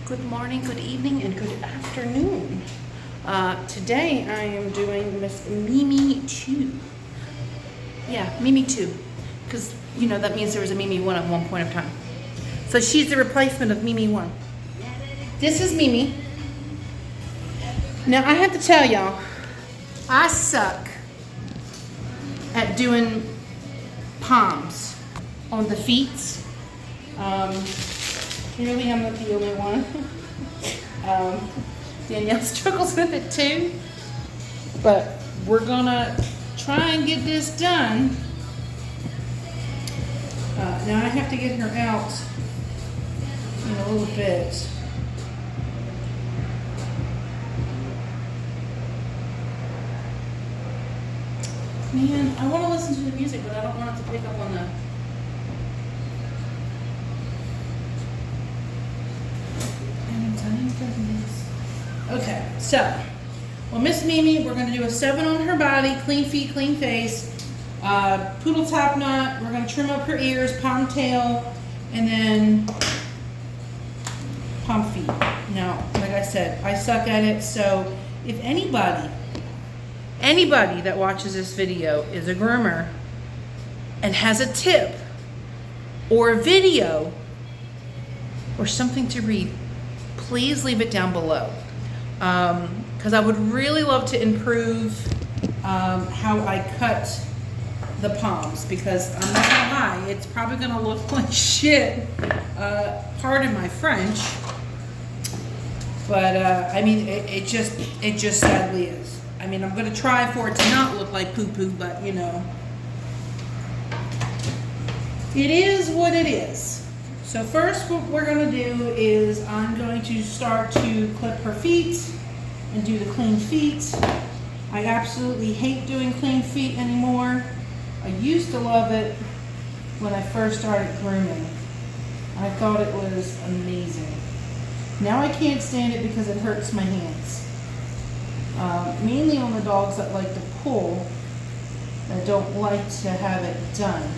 Good morning, good evening, and good afternoon. Today I am doing Miss Mimi 2. Yeah, Mimi 2. Because, you know, that means there was a Mimi 1 at one point of time. So she's the replacement of Mimi 1. This is Mimi. Now I have to tell y'all, I suck at doing poms on the feet. Clearly I'm not the only one. Danielle struggles with it too. But we're gonna try and get this done. Now I have to get her out in a little bit. Man, I want to listen to the music, but I don't want it to pick up on the... Okay, so, well, Miss Mimi, we're going to do a 7 on her body, clean feet, clean face, poodle top knot. We're going to trim up her ears, palm tail, and then palm feet. Now, like I said, I suck at it, so if anybody that watches this video is a groomer and has a tip or a video or something to read, please leave it down below. Because I would really love to improve how I cut the poms, because I'm not gonna lie, it's probably gonna look like shit. Pardon my French, but I mean it just sadly is. I mean, I'm gonna try for it to not look like poo-poo, but you know, it is what it is. So first what we're going to do is I'm going to start to clip her feet and do the clean feet. I absolutely hate doing clean feet anymore. I used to love it when I first started grooming. I thought it was amazing. Now I can't stand it because it hurts my hands. Mainly on the dogs that like to pull, that don't like to have it done.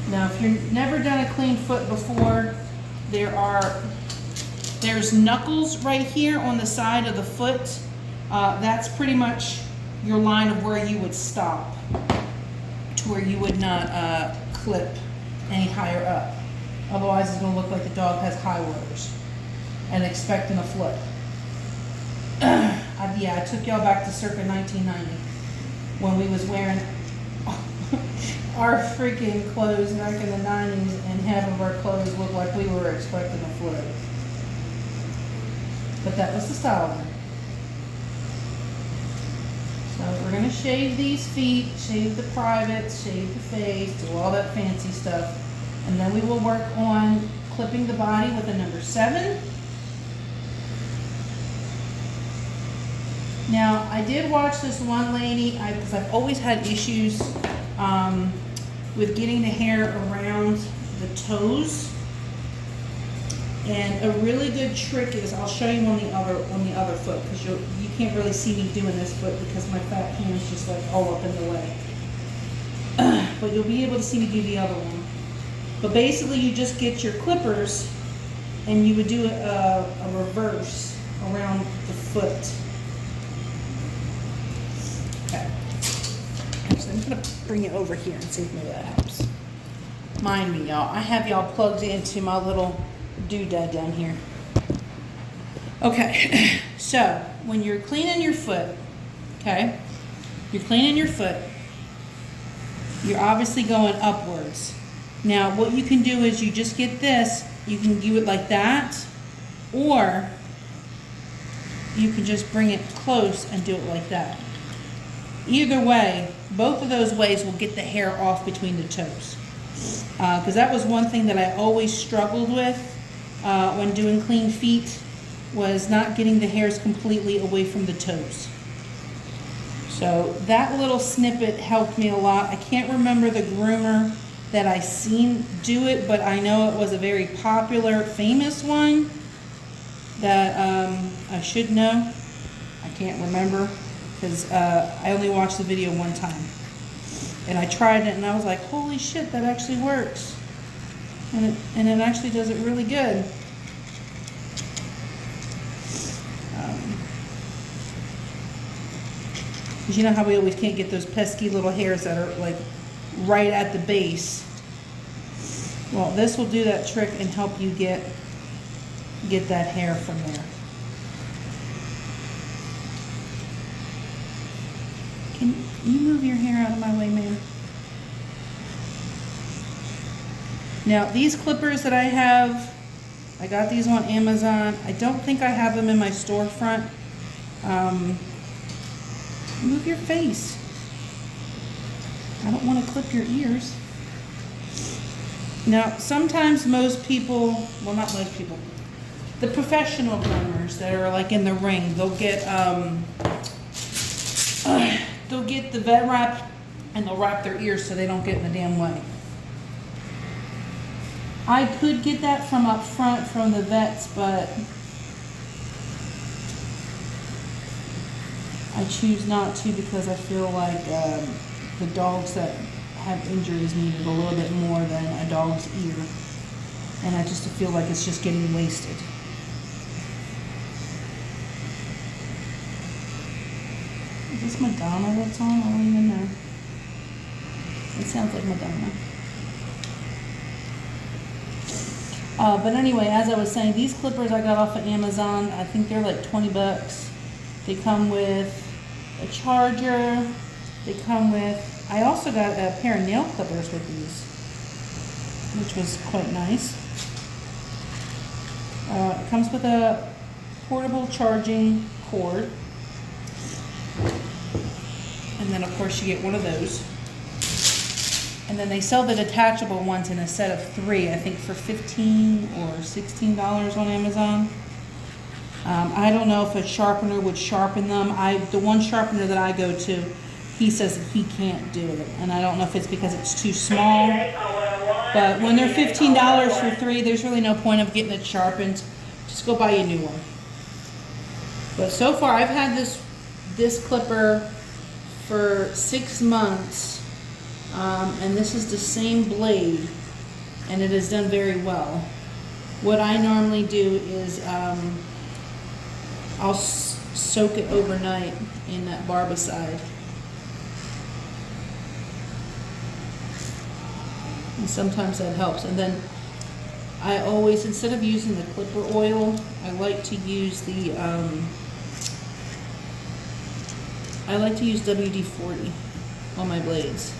Now, if you've never done a clean foot before, there's knuckles right here on the side of the foot. That's pretty much your line of where you would stop, to where you would not clip any higher up. Otherwise, it's going to look like the dog has high waters and expecting a flip. Yeah, I took y'all back to circa 1990 when we was wearing our freaking clothes back in the 90s, and half of our clothes looked like we were expecting a flip. But that was the style then. So we're going to shave these feet, shave the privates, shave the face, do all that fancy stuff. And then we will work on clipping the body with a number 7. Now, I did watch this one lady, because I've always had issues with getting the hair around the toes. And a really good trick is, I'll show you on the other foot, because you can't really see me doing this foot because my fat hand is just like all up in the way. But you'll be able to see me do the other one. But basically, you just get your clippers and you would do a reverse around the foot. Okay. So I'm going to bring it over here and see if maybe that helps. Mind me, y'all. I have y'all plugged into my little doodad down here. Okay. So, when you're cleaning your foot, okay, you're cleaning your foot, you're obviously going upwards. Now, what you can do is you just get this, you can do it like that, or you can just bring it close and do it like that. Either way, both of those ways will get the hair off between the toes. Because that was one thing that I always struggled with when doing clean feet, was not getting the hairs completely away from the toes. So that little snippet helped me a lot. I can't remember the groomer that I seen do it, but I know it was a very popular, famous one that I should know. I can't remember, because I only watched the video one time. And I tried it and I was like, holy shit, that actually works. And it actually does it really good. Because you know how we always can't get those pesky little hairs that are like right at the base. Well, this will do that trick and help you get that hair from there. Can you move your hair out of my way, ma'am? Now, these clippers that I have, I got these on Amazon. I don't think I have them in my storefront. Move your face. I don't want to clip your ears. Now, sometimes most people, well, not most people, the professional groomers that are like in the ring, they'll get the vet wrap and they'll wrap their ears so they don't get in the damn way. I could get that from up front from the vets, but I choose not to because I feel like the dogs that have injuries need it a little bit more than a dog's ear. And I just feel like it's just getting wasted. Is this Madonna that's on? I don't even know. It sounds like Madonna. But anyway, as I was saying, these clippers I got off of Amazon. I think they're like 20 bucks. They come with a charger. They come with, I also got a pair of nail clippers with these, which was quite nice. It comes with a portable charging cord. And then of course you get one of those. And then they sell the detachable ones in a set of 3, I think for $15 or $16 on Amazon. I don't know if a sharpener would sharpen them. The one sharpener that I go to, he says that he can't do it. And I don't know if it's because it's too small. But when they're $15 for 3, there's really no point of getting it sharpened. Just go buy a new one. But so far I've had this clipper for 6 months. And this is the same blade, and it has done very well. What I normally do is I'll soak it overnight in that barbicide. And sometimes that helps. And then I always, instead of using the clipper oil, I like to use the WD-40 on my blades.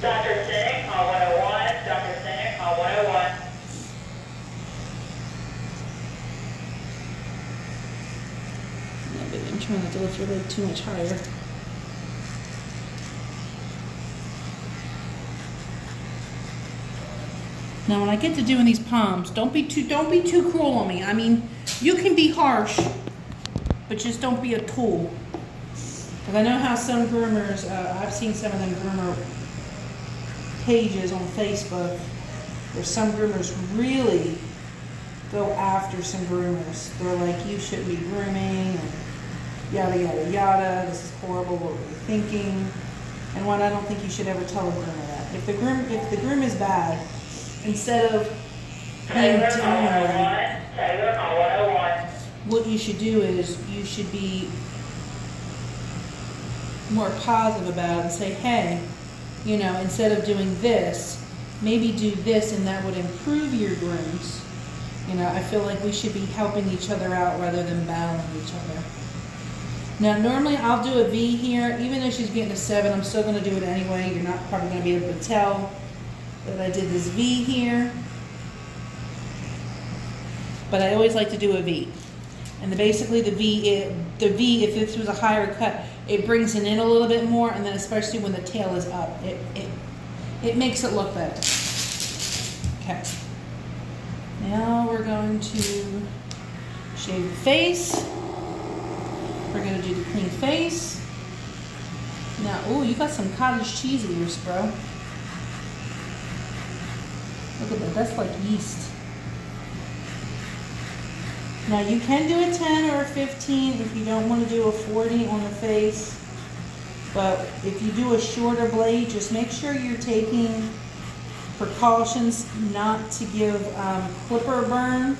Dr. Cynic, call 101. Dr. Cynic, call 101. No, baby, I'm trying not to lift your leg too much higher. Now, when I get to doing these poms, don't be too cruel on me. I mean, you can be harsh, but just don't be a tool. Because I know how some groomers, I've seen some of them groomer pages on Facebook where some groomers really go after some groomers. They're like, you shouldn't be grooming, and yada, yada, yada. This is horrible, what were you thinking? And one, I don't think you should ever tell a groomer that. If the groom is bad, instead of being down, what you should do is you should be more positive about it and say, hey, you know, instead of doing this, maybe do this, and that would improve your grooms. You know, I feel like we should be helping each other out rather than battling each other. Now, normally I'll do a V here. Even though she's getting a 7, I'm still going to do it anyway. You're not probably going to be able to tell that I did this V here. But I always like to do a V. And basically the V, if this was a higher cut, it brings it in a little bit more, and then especially when the tail is up, it makes it look better. Okay. Now we're going to shave the face. We're going to do the clean face. Now, oh, you got some cottage cheese ears, bro. Look at that, that's like yeast. Now you can do a 10 or a 15 if you don't want to do a 40 on the face. But if you do a shorter blade, just make sure you're taking precautions not to give clipper burn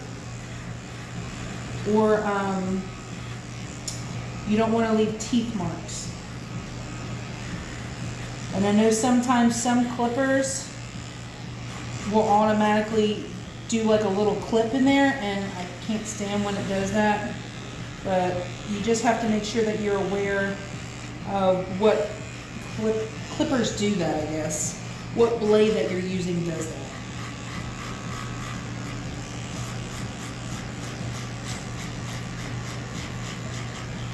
or You don't want to leave teeth marks. And I know sometimes some clippers will automatically do like a little clip in there, and I can't stand when it does that. But you just have to make sure that you're aware of what clippers do that, I guess. What blade that you're using does that.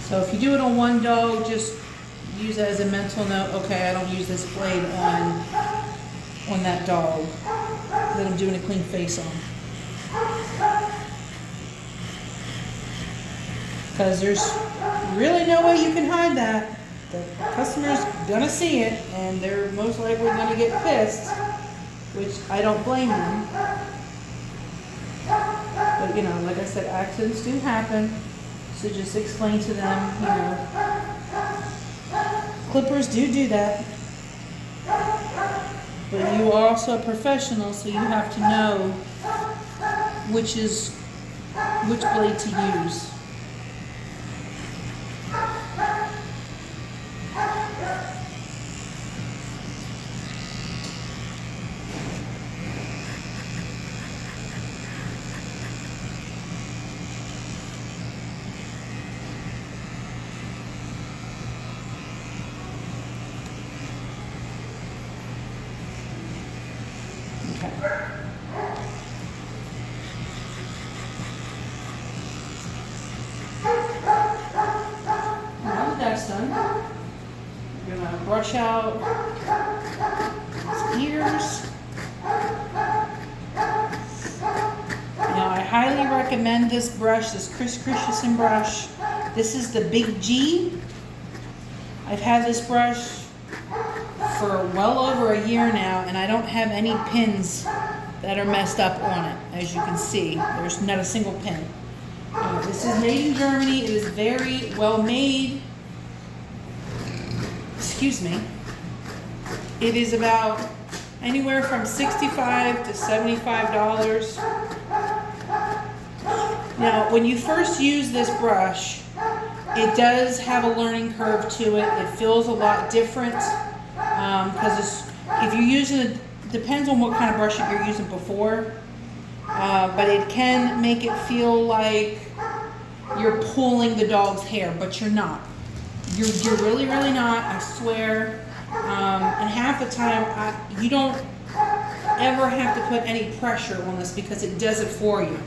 So if you do it on one dog, just use it as a mental note. Okay, I don't use this blade on that dog that I'm doing a clean face on. Because there's really no way you can hide that. The customer's gonna see it, and they're most likely gonna get pissed, which I don't blame them. But you know, like I said, accidents do happen. So just explain to them, you know, clippers do that. But you are also a professional, so you have to know which blade to use. Okay. Now that that's done, we're gonna brush out his ears. Now I highly recommend this brush, this Chris Christensen brush. This is the Big G. I've had this brush for well over a year now, and I don't have any pins that are messed up on it. As you can see, there's not a single pin. This is made in Germany. It is very well made. Excuse me. It is about anywhere from $65 to $75. Now, when you first use this brush, it does have a learning curve to it. It feels a lot different. Because if you're using it, depends on what kind of brush that you're using before, but it can make it feel like you're pulling the dog's hair, but you're not. You're really not, I swear. And half the time, you don't ever have to put any pressure on this because it does it for you.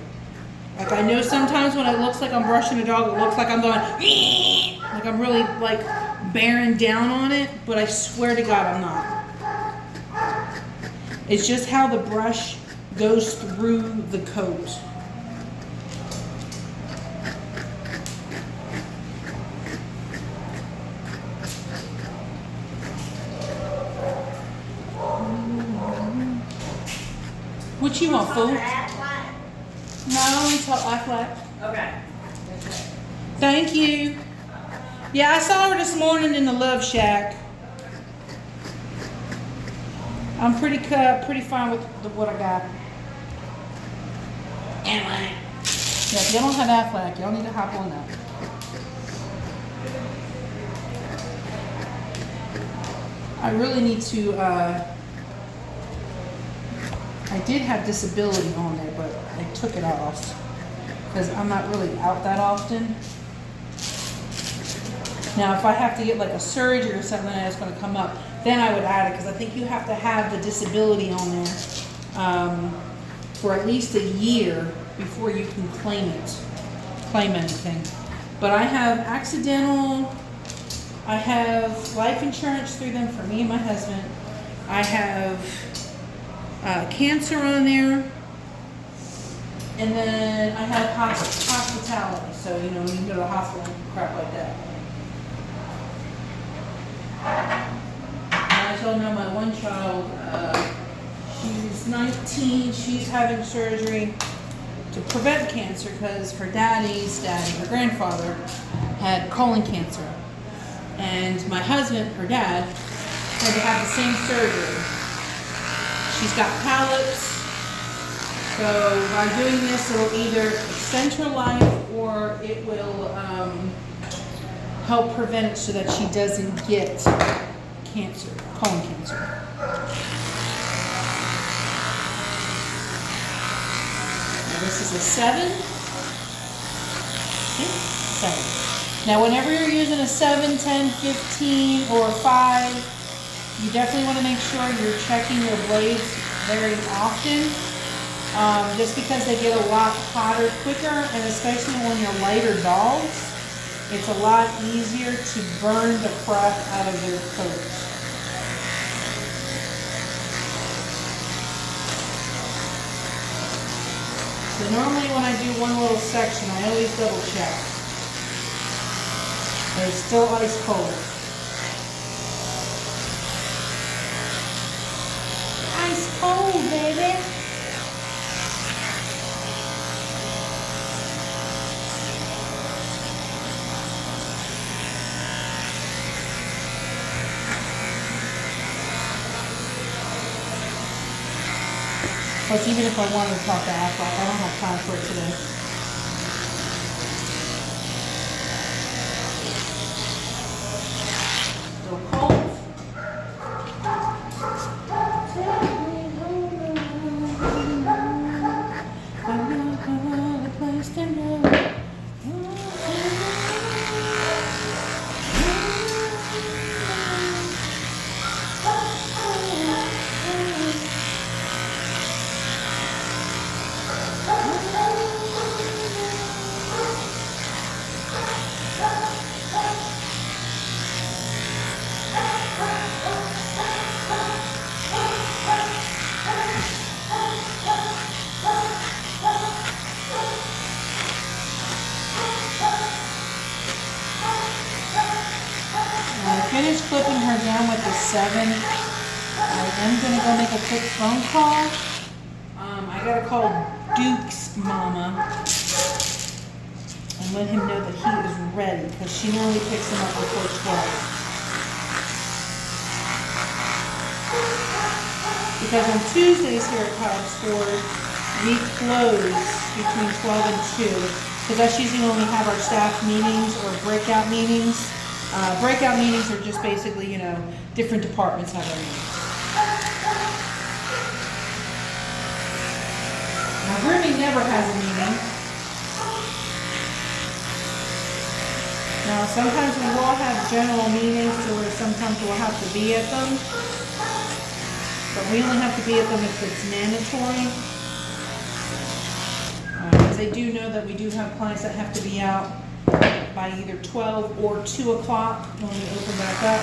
Like I know sometimes when it looks like I'm brushing a dog, it looks like I'm going, like I'm really like bearing down on it, but I swear to God I'm not. It's just how the brush goes through the coat. What you want, fool? No, until Affleck. Okay. Thank you. Yeah, I saw her this morning in the Love Shack. I'm pretty fine with what I got. Anyway. Yeah, if y'all don't have Affleck, y'all need to hop on that. I really need to, I did have disability on there, but I took it off because I'm not really out that often. Now, if I have to get like a surgery or something that's going to come up, then I would add it because I think you have to have the disability on there for at least a year before you can claim anything. But I have accidental, I have life insurance through them for me and my husband. I have cancer on there, and then I have hospitality. So you know, you can go to the hospital and crap like that. And as y'all know, my one child, she's 19. She's having surgery to prevent cancer because her her grandfather, had colon cancer, and my husband, her dad, had to have the same surgery. She's got polyps, so by doing this, it'll either extend her life or it will help prevent it so that she doesn't get cancer, colon cancer. Now this is a 7. See? 7. Now whenever you're using a 7, 10, 15, or 5, you definitely want to make sure you're checking your blades very often. Just because they get a lot hotter quicker, and especially when you're lighter dogs, it's a lot easier to burn the crap out of their coats. So normally when I do one little section, I always double check. They're still ice cold. Ice cold, baby. Plus, even if I wanted to talk to Afrock, I don't have time for it today. Still cold. Finished clipping her down with the 7. I am going to go make a quick phone call. I got to call Duke's mama and let him know that he is ready, because she normally picks him up before 12. Because on Tuesdays here at Cottage Ford, we close between 12 and 2, because that's usually when we have our staff meetings or breakout meetings. Breakout meetings are just basically, you know, different departments have their meetings. Now, grooming never has a meeting. Now, sometimes we will have general meetings where sometimes we'll have to be at them. But we only have to be at them if it's mandatory. Because they do know that we do have clients that have to be out by either 12 or 2 o'clock when we open back up.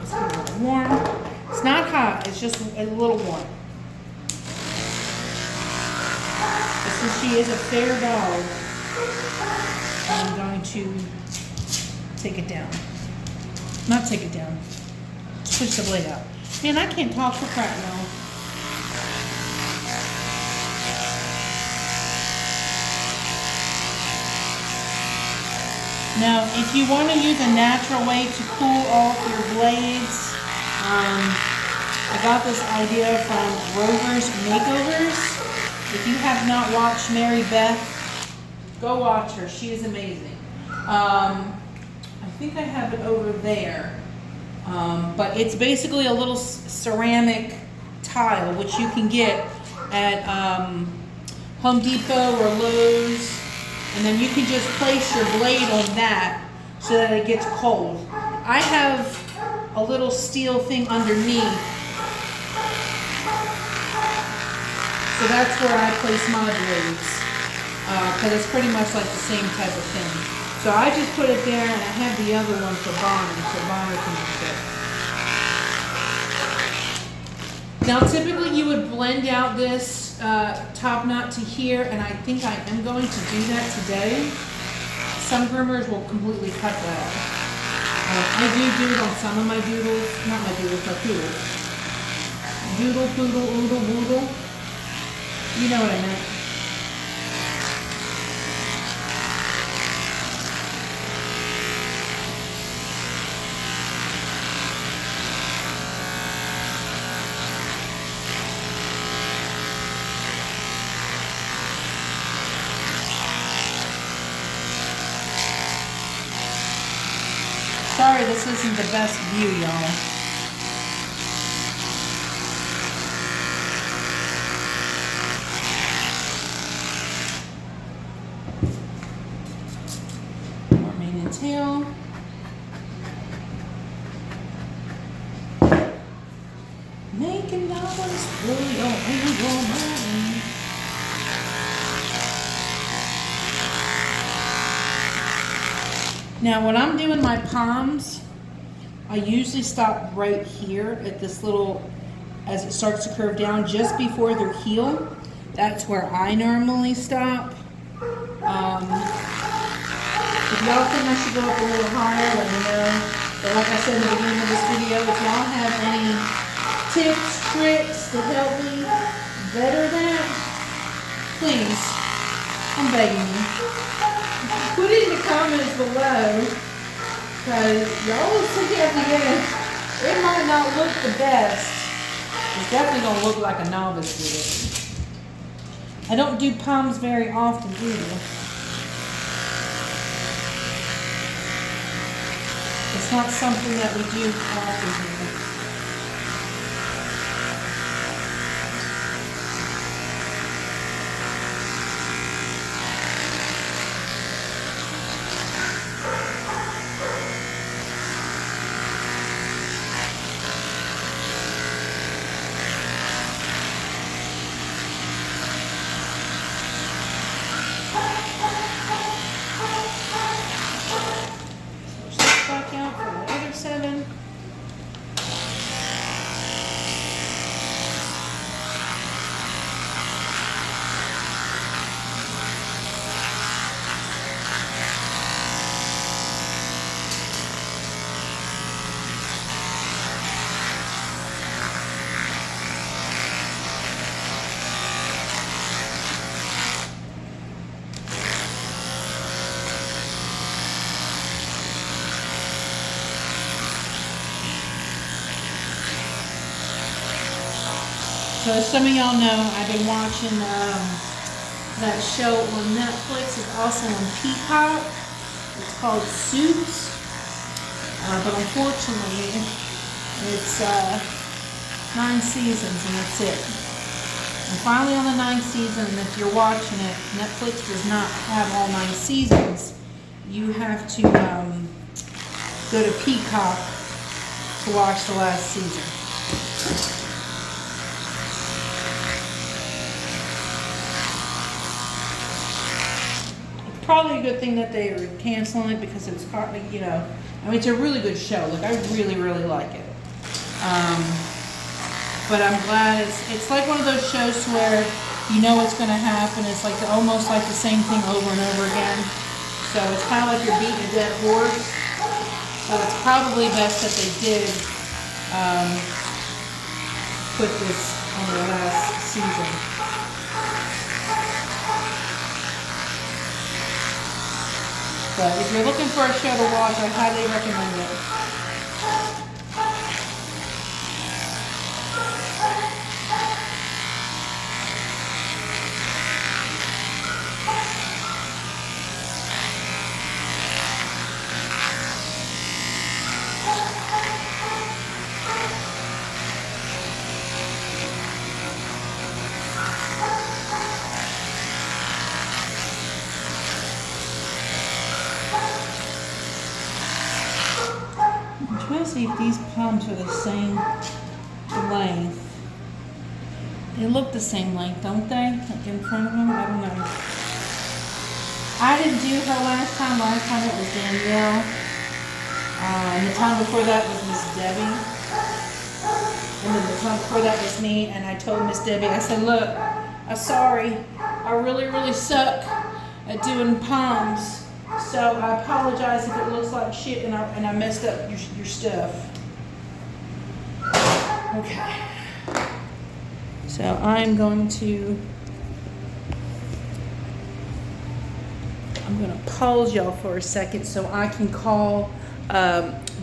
It's a little warm. It's not hot, it's just a little warm. But since she is a fair dog, I'm going to take it down. Not take it down. Push the blade out. Man, I can't talk for crap now. Now, if you want to use a natural way to cool off your blades, I got this idea from Rover's Makeovers. If you have not watched Mary Beth, go watch her. She is amazing. I think I have it over there, but it's basically a little ceramic tile which you can get at Home Depot or Lowe's, and then you can just place your blade on that so that it gets cold. I have a little steel thing underneath, so that's where I place my blades, because it's pretty much like the same type of thing. So I just put it there, and I have the other one for Bonnie, so Bonnie can use it. Now typically you would blend out this top knot to here, and I think I am going to do that today. Some groomers will completely cut that. I do it on some of my doodles, not my doodles, my poodles. Doodle, poodle, oodle, boodle. You know what I meant. Sorry, this isn't the best view, y'all. More mane and tail. Making dollars for your money. Now, when I'm doing my poms, I usually stop right here at this little, as it starts to curve down, just before their heel. That's where I normally stop. If y'all think I should go up a little higher, let me know. But like I said in the beginning of this video, if y'all have any tips, tricks to help me better that, please, I'm begging you. Put it in the comments below, because y'all will see at the end, it might not look the best. It's definitely going to look like a novice did it. I don't do poms very often either. It's not something that we do often here. Back out for the other 7. So as some of y'all know, I've been watching that show on Netflix. It's also on Peacock. It's called Suits. But unfortunately, it's 9 seasons and that's it. And finally on the 9th season, and if you're watching it, Netflix does not have all 9 seasons. You have to go to Peacock to watch the last season. Probably a good thing that they are canceling it because it's partly, you know, I mean, it's a really good show. Like, I really, really like it. But I'm glad it's like one of those shows to where you know what's going to happen. It's like almost like the same thing over and over again. So it's kind of like you're beating a dead horse. So it's probably best that they did put this on the last season. But if you're looking for a show to watch, I highly recommend it. I'm trying to see if these poms are the same length. They look the same length, don't they? Like in front of them? I don't know. I didn't do her last time. Last time it was Danielle. And the time before that was Miss Debbie. And then the time before that was me. And I told Miss Debbie, I said, look, I'm sorry. I really, really suck at doing poms. So I apologize if it looks like shit and I messed up your stuff. Okay. So I'm going to pause y'all for a second so I can call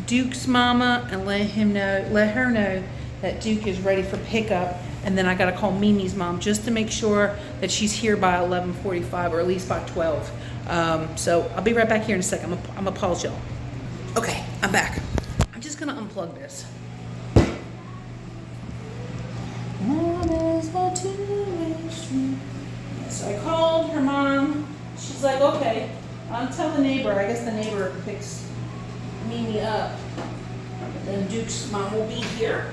Duke's mama and let her know that Duke is ready for pickup. And then I gotta call Mimi's mom just to make sure that she's here by 11:45 or at least by 12. So I'll be right back here in a second. I'm gonna pause y'all. Okay, I'm back. I'm just gonna unplug this. Love is a two-way street. So I called her mom. She's like, okay, tell the neighbor. I guess the neighbor picks Mimi up. Then Duke's mom will be here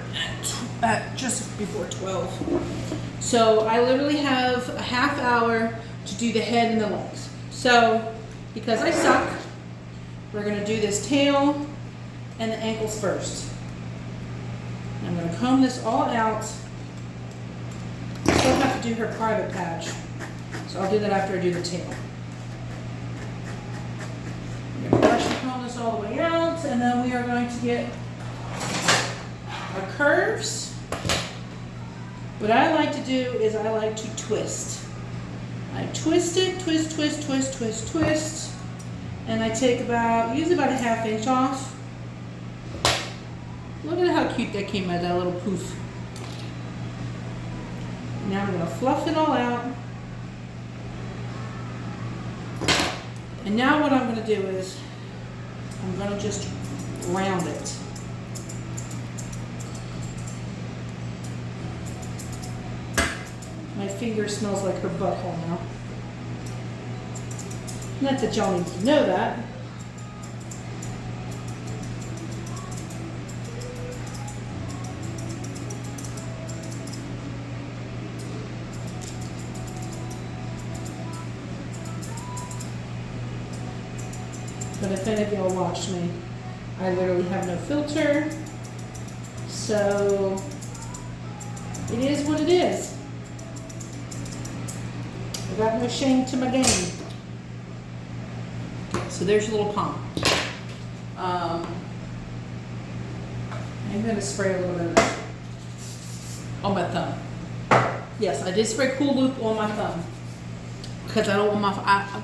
at just before 12. So I literally have a half hour to do the head and the legs. So because I suck, we're gonna do this tail and the ankles first. I'm gonna comb this all out. I still have to do her private patch. So I'll do that after I do the tail. I'm gonna brush and comb this all the way out, and then we are going to get our curves. What I like to do is I like to twist. I twist it, twist, twist, twist, twist, twist, and I take usually about a ½ inch off. Look at how cute that came out, that little poof. Now I'm gonna fluff it all out. And now what I'm gonna do is, I'm gonna just round it. My finger smells like her butthole now. Not that y'all need to know that. But if any of y'all watch me, I literally have no filter. So it is what it is. I got no shame to my game. So there's your little palm. I'm going to spray a little bit of this on my thumb. Yes, I did spray Cool Loop on my thumb. Because I don't want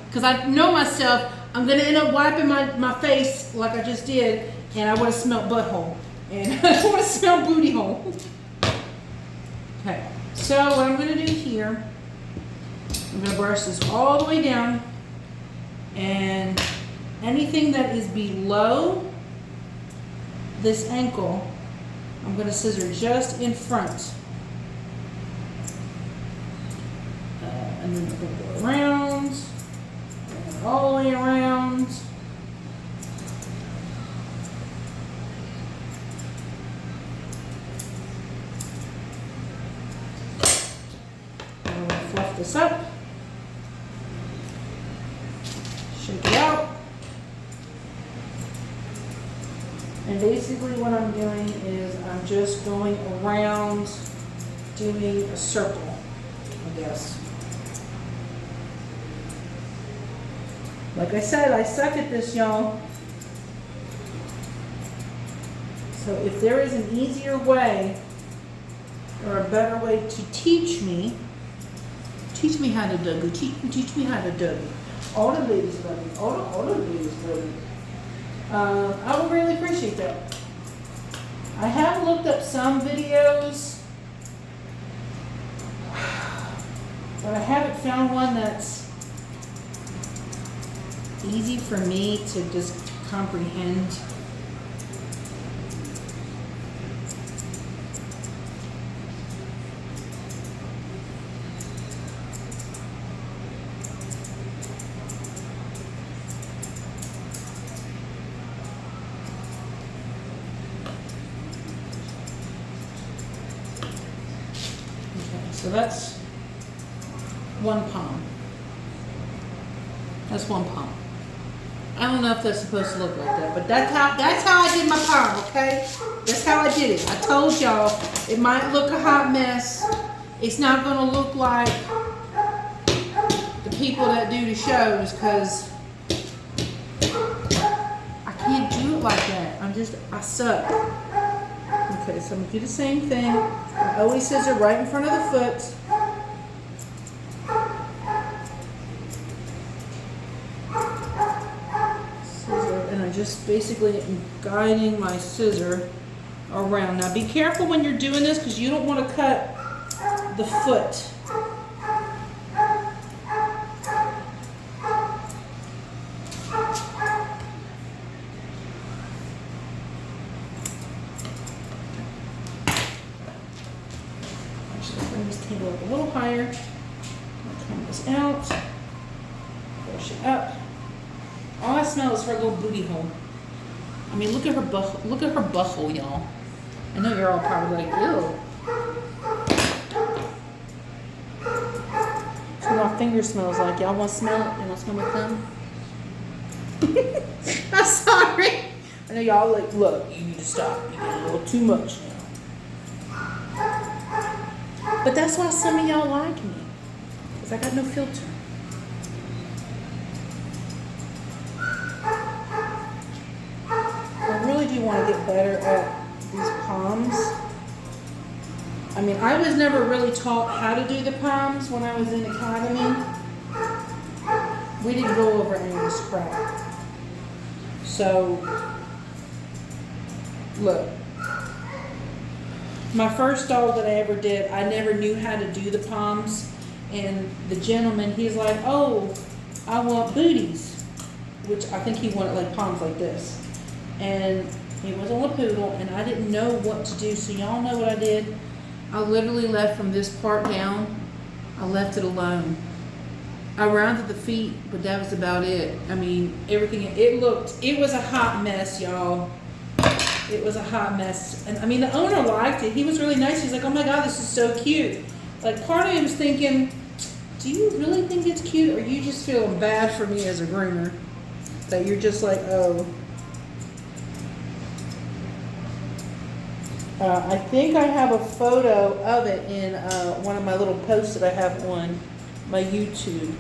because I know myself, I'm going to end up wiping my face like I just did, and I would have smelled butthole. And I want to smell booty hole. Okay, so what I'm going to do here, I'm going to brush this all the way down, and anything that is below this ankle, I'm going to scissor just in front. And then I'm going to go around, and all the way around. I'm going to fluff this up. Shake it out. And basically what I'm doing is I'm just going around doing a circle, I guess. Like I said, I suck at this, y'all. So if there is an easier way or a better way to teach me how to do, teach me how to do. All the ladies love me. All the ladies love me. I would really appreciate that. I have looked up some videos, but I haven't found one that's easy for me to just comprehend. So that's one palm. That's one palm. I don't know if that's supposed to look like that, but that's how I did my palm, okay? That's how I did it. I told y'all it might look a hot mess. It's not gonna look like the people that do the shows, because I can't do it like that. I suck. Okay, so I'm gonna do the same thing. I always scissor right in front of the foot. Scissor, and I just basically am guiding my scissor around. Now be careful when you're doing this, because you don't want to cut the foot. go up a little higher. I'll comb this out. Brush it up. All I smell is her little booty hole. I mean, look at her butthole, y'all. I know you're all probably like, ew. That's what my finger smells like. Y'all want to smell it? You want to smell my thumb? I'm sorry. I know y'all like, look, you need to stop. You get a little too much now. But that's why some of y'all like me. Because I got no filter. I really do want to get better at these poms. I mean, I was never really taught how to do the poms when I was in academy. We didn't go over any of this crap. So, look. My first dog that I ever did, I never knew how to do the poms. And the gentleman, he's like, oh, I want booties. Which I think he wanted like poms like this. And he was on a poodle, and I didn't know what to do. So y'all know what I did? I literally left from this part down. I left it alone. I rounded the feet, but that was about it. I mean, everything, it was a hot mess, y'all. It was a hot mess. And I mean, the owner liked it. He was really nice. He's like, oh my God, this is so cute. Like, part of me was thinking, do you really think it's cute, or are you just feeling bad for me as a groomer? That you're just like, oh. I think I have a photo of it in one of my little posts that I have on my YouTube.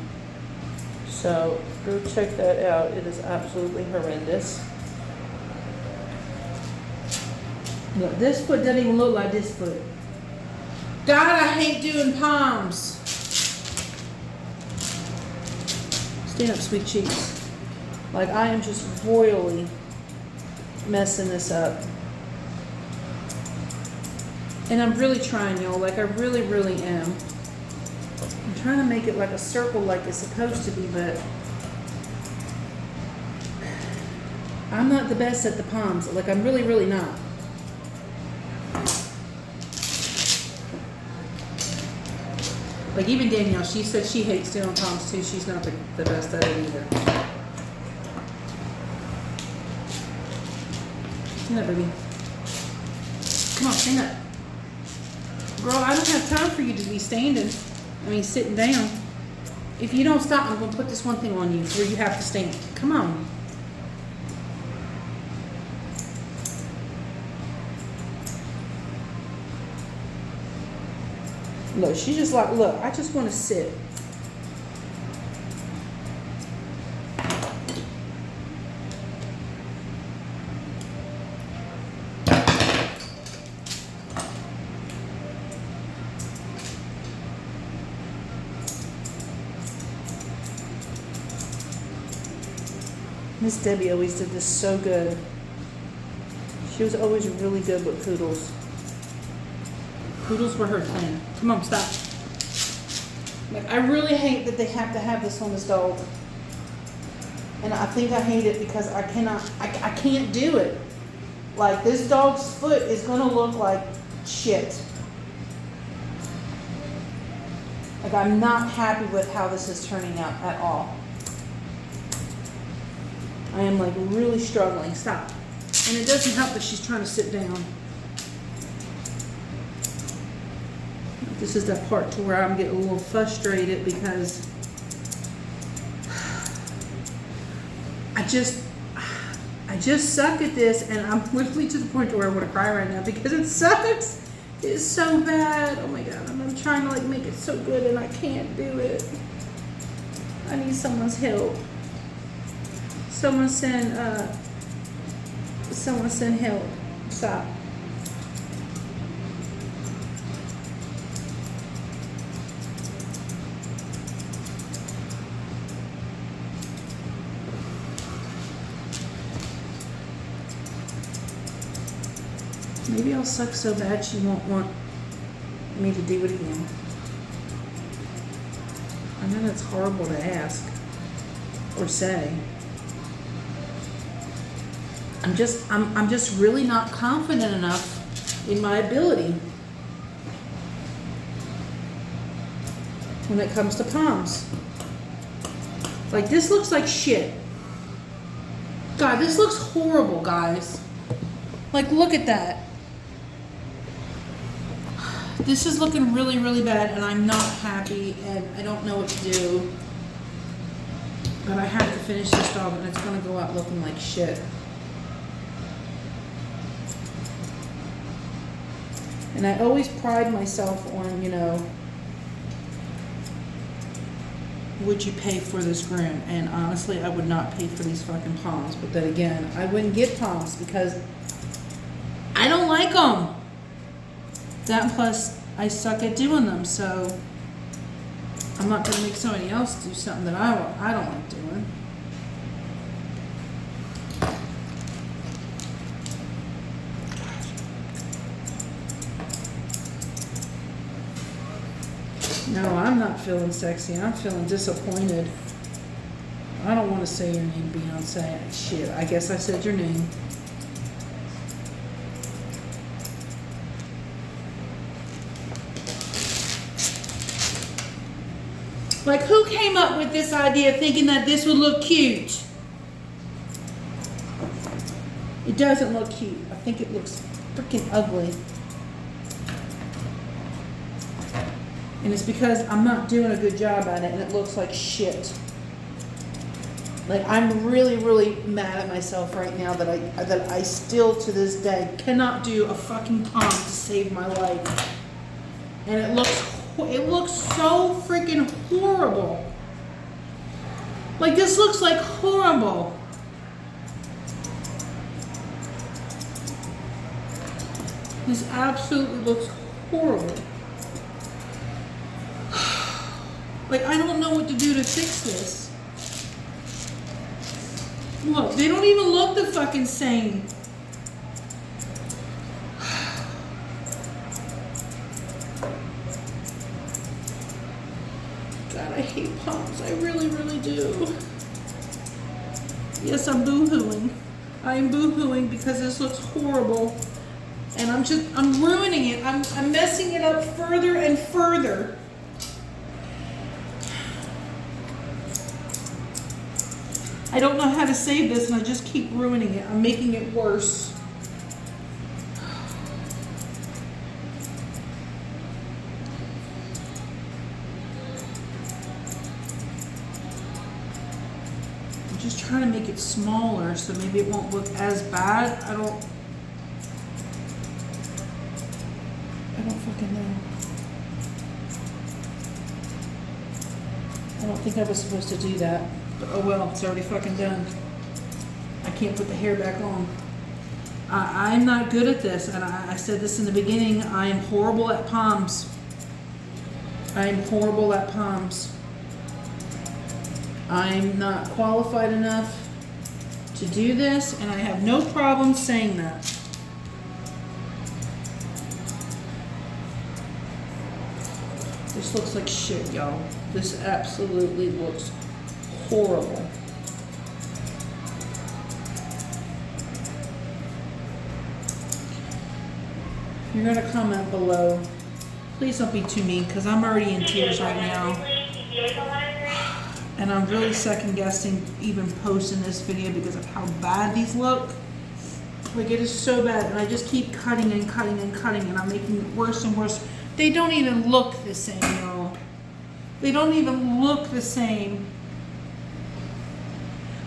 So go check that out. It is absolutely horrendous. Look, this foot doesn't even look like this foot. God, I hate doing poms. Stand up, sweet cheeks. Like, I am just royally messing this up. And I'm really trying, y'all. Like, I really, really am. I'm trying to make it like a circle like it's supposed to be, but I'm not the best at the poms. Like, I'm really, really not. Like, even Danielle, she said she hates doing poms too. She's not the best at it either. Stand up, baby. Come on, stand up. Girl, I don't have time for you to be sitting down. If you don't stop, I'm going to put this one thing on you where you have to stand. Come on. Look, she's just like, look, I just want to sit. Miss Debbie always did this so good. She was always really good with poodles. Poodles were her thing. Come on, stop. Like, I really hate that they have to have this on this dog. And I think I hate it because I can't do it. Like, this dog's foot is gonna look like shit. Like, I'm not happy with how this is turning out at all. I am like really struggling. Stop. And it doesn't help that she's trying to sit down. This is that part to where I'm getting a little frustrated because I just suck at this, and I'm literally to the point where I want to cry right now because it sucks. It's so bad. Oh my God. I'm trying to like make it so good and I can't do it. I need someone's help. Someone send help. Stop. Maybe I'll suck so bad she won't want me to do it again. I know that's horrible to ask or say. I'm just really not confident enough in my ability. when it comes to poms. Like, this looks like shit. God, this looks horrible, guys. Like, look at that. This is looking really, really bad, and I'm not happy, and I don't know what to do. But I have to finish this dog, and it's gonna go out looking like shit. And I always pride myself on, you know, would you pay for this groom? And honestly, I would not pay for these fucking poms. But then again, I wouldn't get poms because I don't like them. That and plus, I suck at doing them, so I'm not gonna make somebody else do something that I don't like doing. No, I'm not feeling sexy. I'm feeling disappointed. I don't want to say your name, Beyonce. Shit, I guess I said your name. Like, who came up with this idea thinking that this would look cute? It doesn't look cute. I think it looks freaking ugly. And it's because I'm not doing a good job at it and it looks like shit. Like, I'm really, really mad at myself right now that I still to this day cannot do a fucking pom to save my life. And it looks so freaking horrible. Like, this looks like horrible. This absolutely looks horrible. Like, I don't know what to do to fix this. Look, they don't even look the fucking same. God, I hate poms. I really, really do. Yes, I'm boo-hooing. I'm boo-hooing because this looks horrible. And I'm ruining it. I'm messing it up further and further. I don't know how to save this, and I just keep ruining it. I'm making it worse. I'm just trying to make it smaller, so maybe it won't look as bad. I don't fucking know. I don't think I was supposed to do that. But oh well, it's already fucking done. I can't put the hair back on. I'm not good at this, and I said this in the beginning, I am horrible at poms. I am horrible at poms. I'm not qualified enough to do this, and I have no problem saying that. This looks like shit, y'all. This absolutely looks horrible. You're gonna comment below. Please don't be too mean, because I'm already in tears right now. And I'm really second guessing even posting this video because of how bad these look. Like, it is so bad, and I just keep cutting and cutting and cutting, and I'm making it worse and worse. They don't even look the same, y'all. They don't even look the same.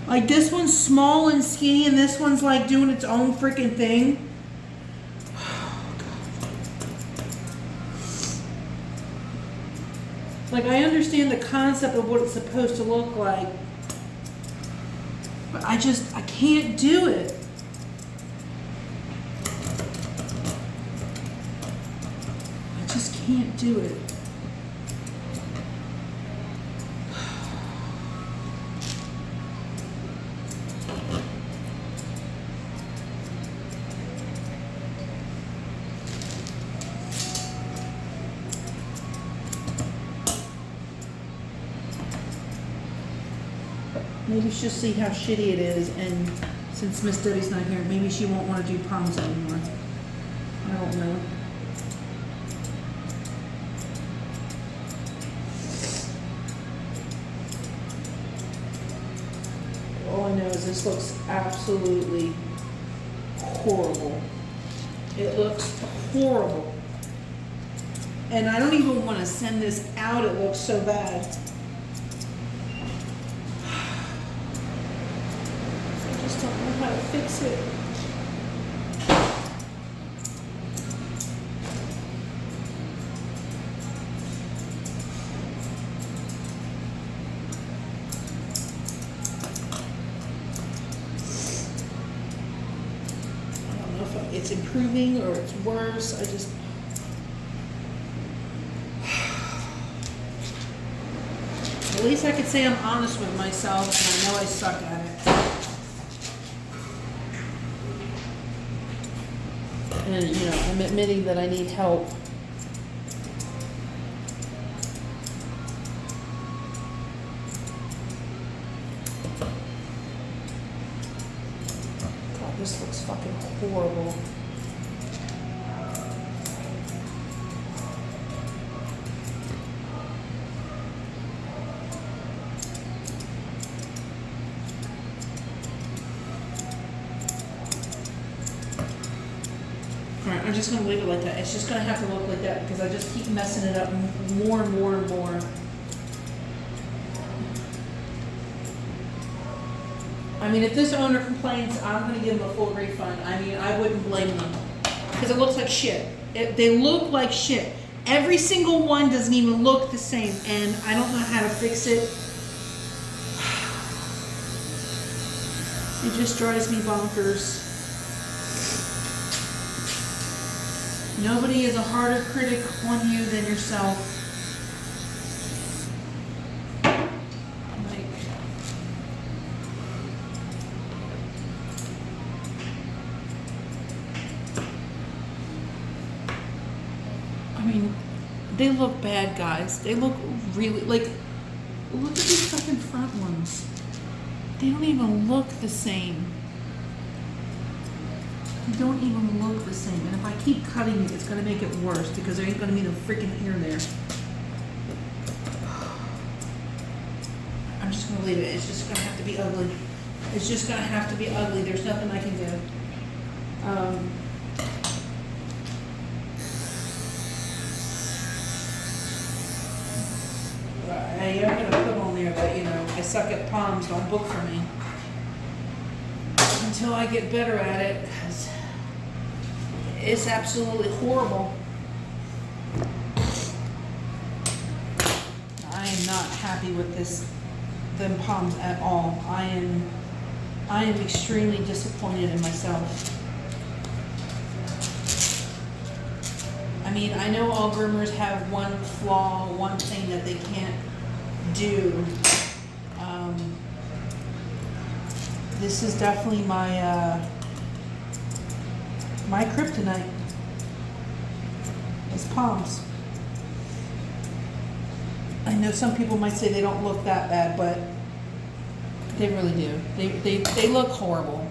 Like, this one's small and skinny, and this one's like doing its own freaking thing. Oh, God. Like, I understand the concept of what it's supposed to look like, but I can't do it. I just can't do it. Maybe she'll see how shitty it is, and since Miss Debbie's not here, maybe she won't want to do poms anymore. I don't know. because this looks absolutely horrible. It looks horrible. And I don't even want to send this out, it looks so bad. I just don't know how to fix it. I don't know if it's improving or it's worse. I just... At least I could say I'm honest with myself, and I know I suck at it. And, you know, I'm admitting that I need help. God, this looks fucking horrible. Alright, I'm just gonna leave it like that. It's just gonna have to look like that because I just keep messing it up more and more and more. I mean, if this owner complains, I'm gonna give them a full refund. I mean, I wouldn't blame them because it looks like shit. They look like shit. Every single one doesn't even look the same, and I don't know how to fix it. It just drives me bonkers. Nobody is a harder critic on you than yourself. Like, I mean, they look bad, guys. They look really, like, look at these fucking front ones. They don't even look the same. They don't even look the same. And if I keep cutting it, it's going to make it worse because there ain't going to be no freaking hair there. I'm just going to leave it. It's just going to have to be ugly. It's just going to have to be ugly. There's nothing I can do. I am going to put on there that, you know, I suck at poms, don't book for me. Until I get better at it, because it's absolutely horrible. I am not happy with them poms at all. I am extremely disappointed in myself. I mean, I know all groomers have one flaw, one thing that they can't do. This is definitely my my kryptonite. Is poms. I know some people might say they don't look that bad, but they really do. They look horrible.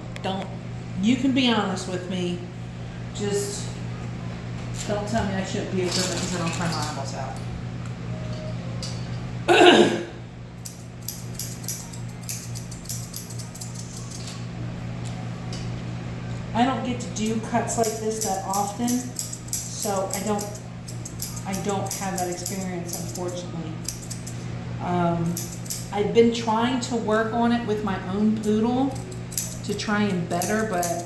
You can be honest with me. Just don't tell me I shouldn't be a groomer because I don't cry my eyeballs out. I don't get to do cuts like this that often, so I don't have that experience, unfortunately. I've been trying to work on it with my own poodle to try and better, but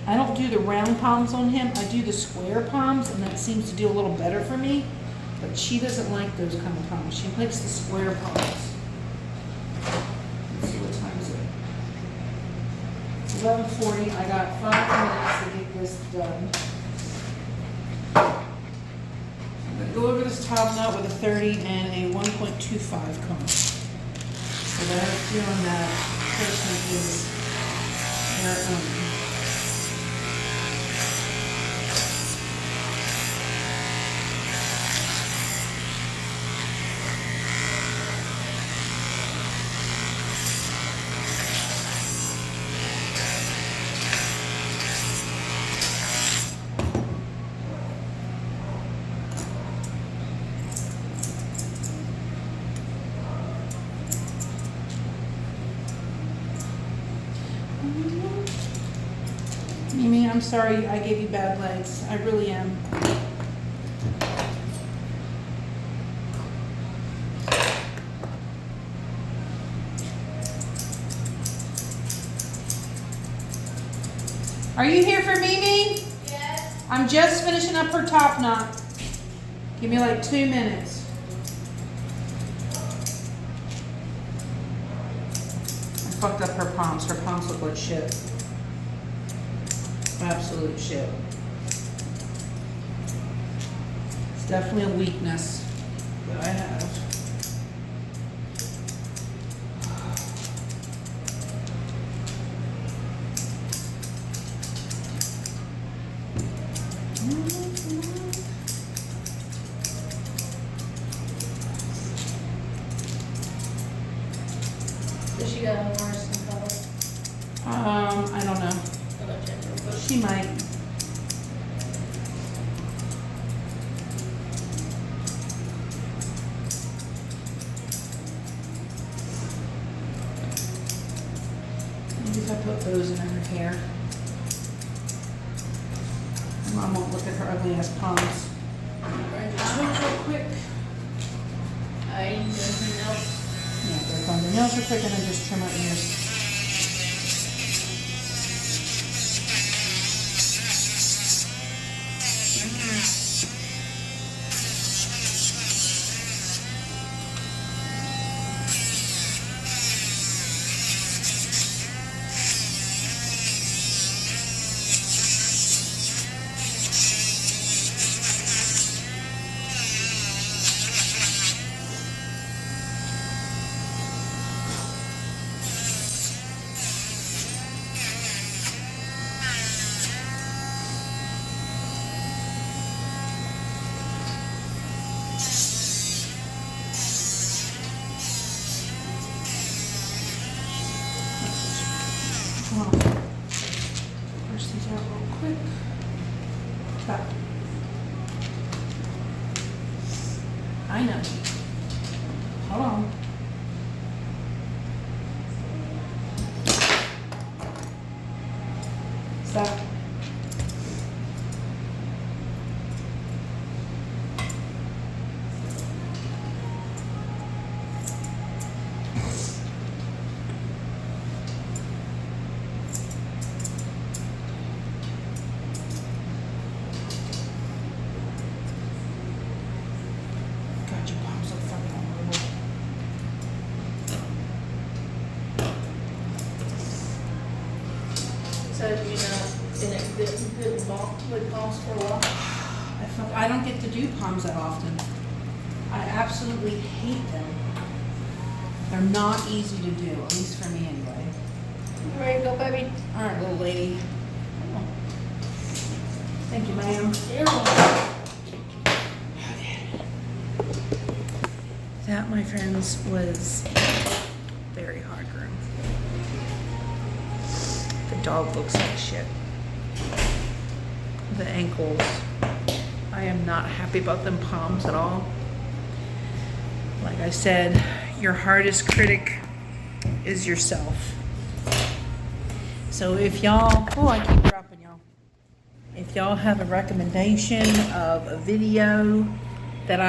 I don't do the round palms on him. I do the square palms, and that seems to do a little better for me. But she doesn't like those kind of palms. She likes the square palms. Let's see, what time is it? It's 11:40. I got 5 minutes to get this done. I'm going to go over this top knot with a 30 and a 1.25 comb. So that I have a feeling that person is their own. Mimi, I'm sorry I gave you bad legs. I really am. Are you here for Mimi? Yes. I'm just finishing up her top knot. Give me like 2 minutes. I fucked up her poms. Her poms look like shit. Absolute shit. It's definitely a weakness that I have. Does she got a horse in color? I don't know. I'll go check real quick. She might. Maybe if I put those in her hair. Mom won't look at her ugly ass palms. Real quick. I ain't doing anything else. Yeah, they're going. The nails are quick and then just trim her ears. Come on. Brush these out real quick. Stop. I know. Hold on. Stop. God, your palms so fucking horrible. So you know, in a good ball with balls for a while. I don't get to do palms that often. I absolutely hate them. They're not easy to do, at least for me anyway. You ready to go, baby? All right, little lady. Thank you, ma'am. You're welcome. That, my friends, was very hard groom. The dog looks like shit. The ankles. I am not happy about them palms at all. Like I said, your hardest critic is yourself. So if y'all, oh, I keep dropping y'all. If y'all have a recommendation of a video that